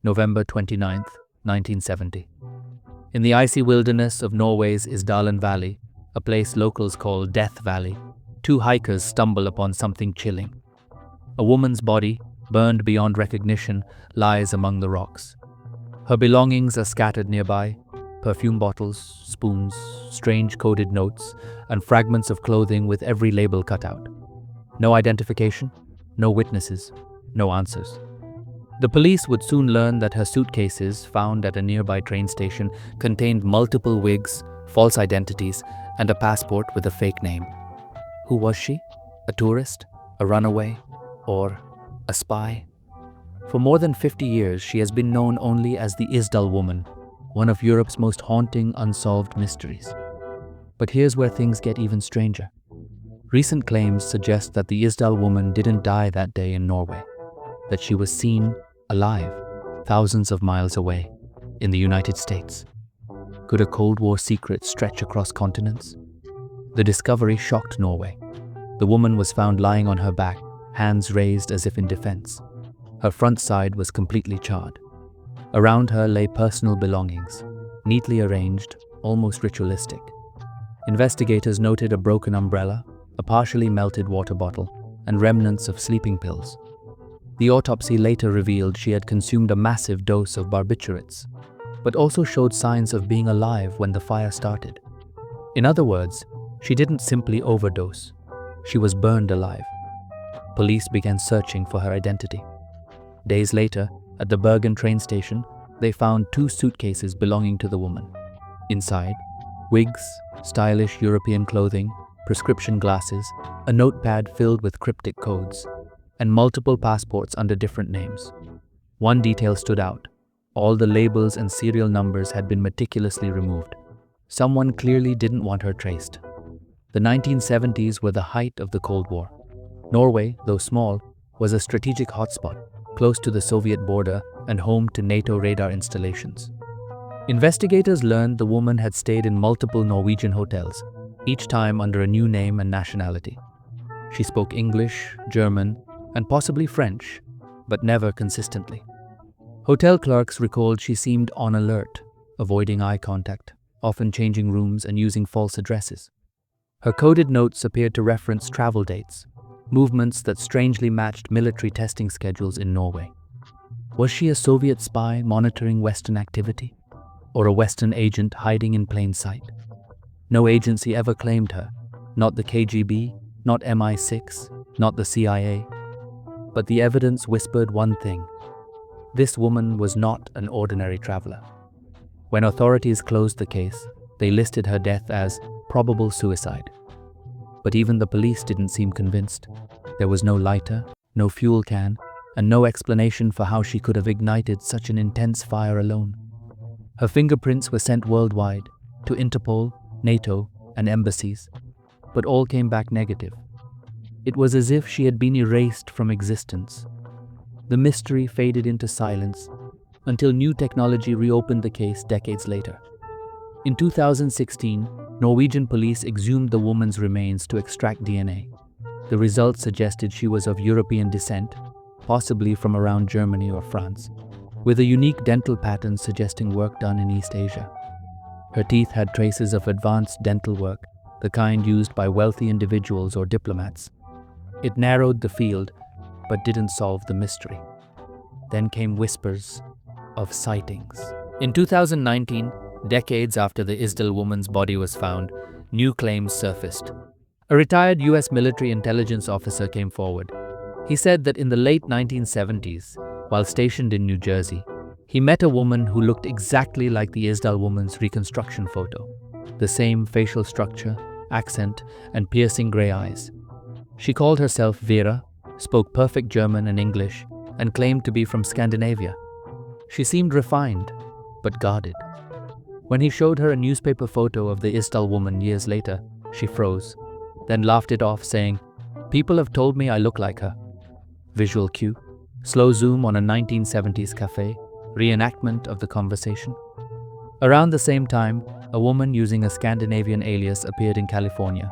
November 29th, 1970. In the icy wilderness of Norway's Isdalen Valley, a place locals call Death Valley, two hikers stumble upon something chilling. A woman's body, burned beyond recognition, lies among the rocks. Her belongings are scattered nearby: perfume bottles, spoons, strange coded notes, and fragments of clothing with every label cut out. No identification, no witnesses, no answers. The police would soon learn that her suitcases, found at a nearby train station, contained multiple wigs, false identities, and a passport with a fake name. Who was she? A tourist? A runaway? Or a spy? For more than 50 years, she has been known only as the Isdal Woman, one of Europe's most haunting unsolved mysteries. But here's where things get even stranger. Recent claims suggest that the Isdal Woman didn't die that day in Norway, that she was seen alive thousands of miles away in the United States. Could a Cold War secret stretch across continents? The discovery shocked Norway. The woman was found lying on her back, hands raised as if in defense. Her front side was completely charred. Around her lay personal belongings, neatly arranged, almost ritualistic. Investigators noted a broken umbrella, a partially melted water bottle, and remnants of sleeping pills. The autopsy later revealed she had consumed a massive dose of barbiturates, but also showed signs of being alive when the fire started. In other words, she didn't simply overdose. She was burned alive. Police began searching for her identity. Days later, at the Bergen train station, they found 2 suitcases belonging to the woman. Inside, wigs, stylish European clothing, prescription glasses, a notepad filled with cryptic codes, and multiple passports under different names. One detail stood out. All the labels and serial numbers had been meticulously removed. Someone clearly didn't want her traced. The 1970s were the height of the Cold War. Norway, though small, was a strategic hotspot, close to the Soviet border and home to NATO radar installations. Investigators learned the woman had stayed in multiple Norwegian hotels, each time under a new name and nationality. She spoke English, German, and possibly French, but never consistently. Hotel clerks recalled she seemed on alert, avoiding eye contact, often changing rooms and using false addresses. Her coded notes appeared to reference travel dates, movements that strangely matched military testing schedules in Norway. Was she a Soviet spy monitoring Western activity? Or a Western agent hiding in plain sight? No agency ever claimed her, not the KGB, not MI6, not the CIA. But the evidence whispered one thing: this woman was not an ordinary traveler. When authorities closed the case, they listed her death as probable suicide. But even the police didn't seem convinced. There was no lighter, no fuel can, and no explanation for how she could have ignited such an intense fire alone. Her fingerprints were sent worldwide, to Interpol, NATO, and embassies, but all came back negative. It was as if she had been erased from existence. The mystery faded into silence until new technology reopened the case decades later. In 2016, Norwegian police exhumed the woman's remains to extract DNA. The results suggested she was of European descent, possibly from around Germany or France, with a unique dental pattern suggesting work done in East Asia. Her teeth had traces of advanced dental work, the kind used by wealthy individuals or diplomats. It narrowed the field, but didn't solve the mystery. Then came whispers of sightings. In 2019, decades after the Isdal woman's body was found, new claims surfaced. A retired US military intelligence officer came forward. He said that in the late 1970s, while stationed in New Jersey, he met a woman who looked exactly like the Isdal woman's reconstruction photo. The same facial structure, accent, and piercing gray eyes. She called herself Vera, spoke perfect German and English, and claimed to be from Scandinavia. She seemed refined, but guarded. When he showed her a newspaper photo of the Isdal woman years later, she froze, then laughed it off, saying, "People have told me I look like her." Visual cue, slow zoom on a 1970s cafe, reenactment of the conversation. Around the same time, a woman using a Scandinavian alias appeared in California,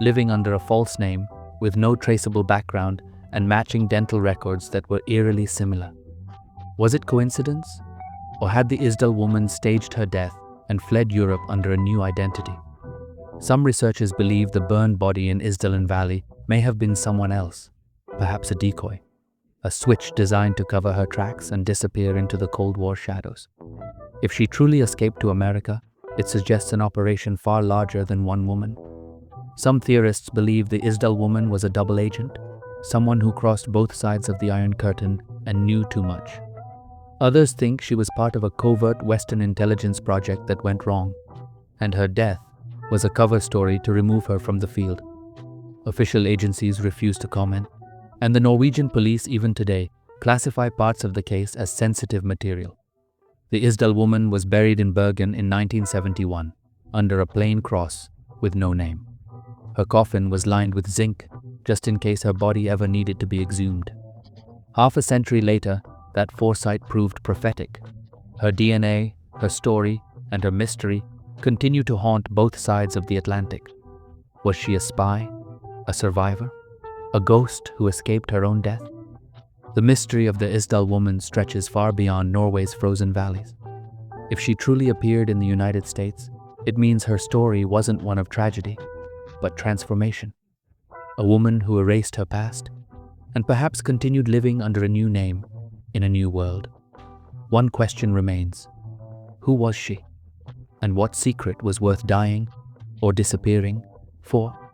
living under a false name, with no traceable background and matching dental records that were eerily similar. Was it coincidence? Or had the Isdal woman staged her death and fled Europe under a new identity? Some researchers believe the burned body in Isdalen Valley may have been someone else, perhaps a decoy, a switch designed to cover her tracks and disappear into the Cold War shadows. If she truly escaped to America, it suggests an operation far larger than one woman. Some theorists believe the Isdal woman was a double agent, someone who crossed both sides of the Iron Curtain and knew too much. Others think she was part of a covert Western intelligence project that went wrong, and her death was a cover story to remove her from the field. Official agencies refuse to comment, and the Norwegian police even today classify parts of the case as sensitive material. The Isdal woman was buried in Bergen in 1971 under a plain cross with no name. Her coffin was lined with zinc just in case her body ever needed to be exhumed. Half a century later, that foresight proved prophetic. Her DNA, her story, and her mystery continue to haunt both sides of the Atlantic. Was she a spy, a survivor, a ghost who escaped her own death? The mystery of the Isdal woman stretches far beyond Norway's frozen valleys. If she truly appeared in the United States, it means her story wasn't one of tragedy, but transformation. A woman who erased her past, and perhaps continued living under a new name in a new world. One question remains: who was she? And what secret was worth dying or disappearing for?